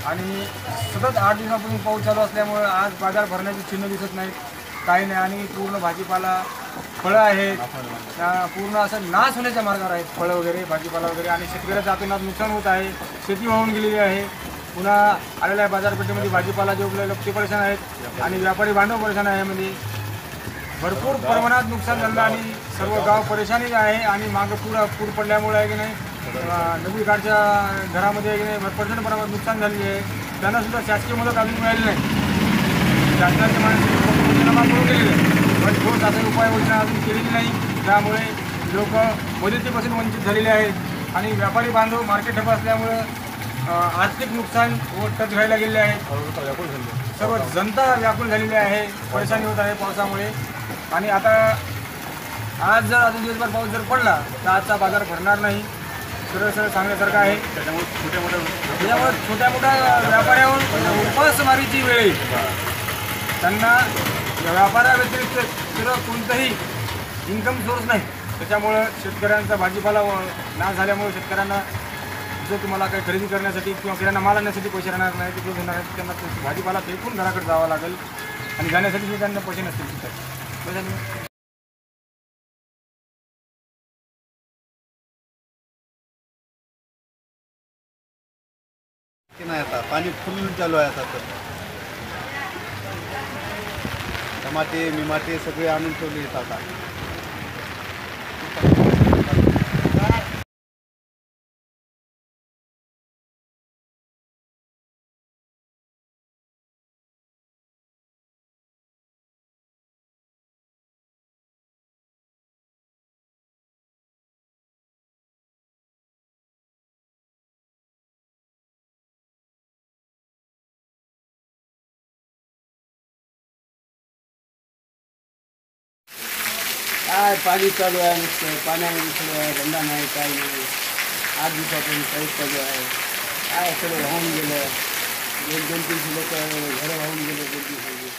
आणि सतत 8 दिवसापासून पाऊस चालू असल्यामुळे आज बाजार भरण्याची चिन्ह दिसत नाहीत, काही नाही. आणि पूर्ण भाजीपाला, फळं आहेत, पूर्ण असं नाश होण्याच्या मार्गावर आहेत, फळं वगैरे, भाजीपाला वगैरे. आणि शेतकऱ्याचं आतोनात नुकसान होत आहे, शेती वाहून गेलेली आहे. पुन्हा आलेल्या बाजारपेठेमध्ये भाजीपाला जे उपलब्ध ते परेशान आहेत आणि व्यापारी बांधव परेशान आहे. म्हणजे भरपूर प्रमाणात नुकसान झालं आणि सर्व गाव परेशानी आहे. आणि मागं पूर पडल्यामुळे आहे की नाही, नदीकाठच्या घरामध्ये आहे की नाही प्रचंड प्रमाणात नुकसान झालेली आहे. त्यांनासुद्धा शासकीय मदत अजून मिळाली नाही. शासनाचे माणसं पंचनामा करून गेलेले आहे, पण ठोस असा उपाययोजना अजून केलेली नाही. त्यामुळे लोक मदतीपासून वंचित झालेले आहेत आणि व्यापारी बांधव मार्केट ठप असल्यामुळं आर्थिक नुकसान व टच व्हायला गेलेले आहे. सर्व जनता व्याकुळ झालेली आहे, परेशानी होत आहे पावसामुळे. आणि आता आज जर अजून दिवसभर पाऊस जर पडला तर आजचा बाजार भरणार नाही, सरळ सांगण्यासारखं आहे. त्याच्यामुळे छोट्या मोठ्या व्यापाऱ्यावर उपासमारीची वेळ येईल. त्यांना व्यापाराव्यतिरिक्त दुसरं कोणतंही इन्कम सोर्स नाही. त्याच्यामुळं शेतकऱ्यांचा भाजीपाला नाश झाल्यामुळे शेतकऱ्यांना जर तुम्हाला काही खरेदी करण्यासाठी किंवा किराणा माल आणण्यासाठी पैसे राहणार नाही, तिकडे होणार आहे, त्यांना भाजीपाला फेकून घराकडे जावं लागेल आणि जाण्यासाठी त्यांना पैसे नसतील तिथं. नाही आता पाणी फुल चालू आहे. आता तर टमाटे मिमाटे सगळे आणून ठेवले आता. काय पाणी चालू आहे, नुसतं पाण्यामध्ये सगळं आहे, धंदा नाही, काही नाही. 8 दिवसापासून पाऊस चालू आहे. काय सगळं वाहून गेलं, 2-3 लोक घरं वाहून गेले 2 दिवसाचे.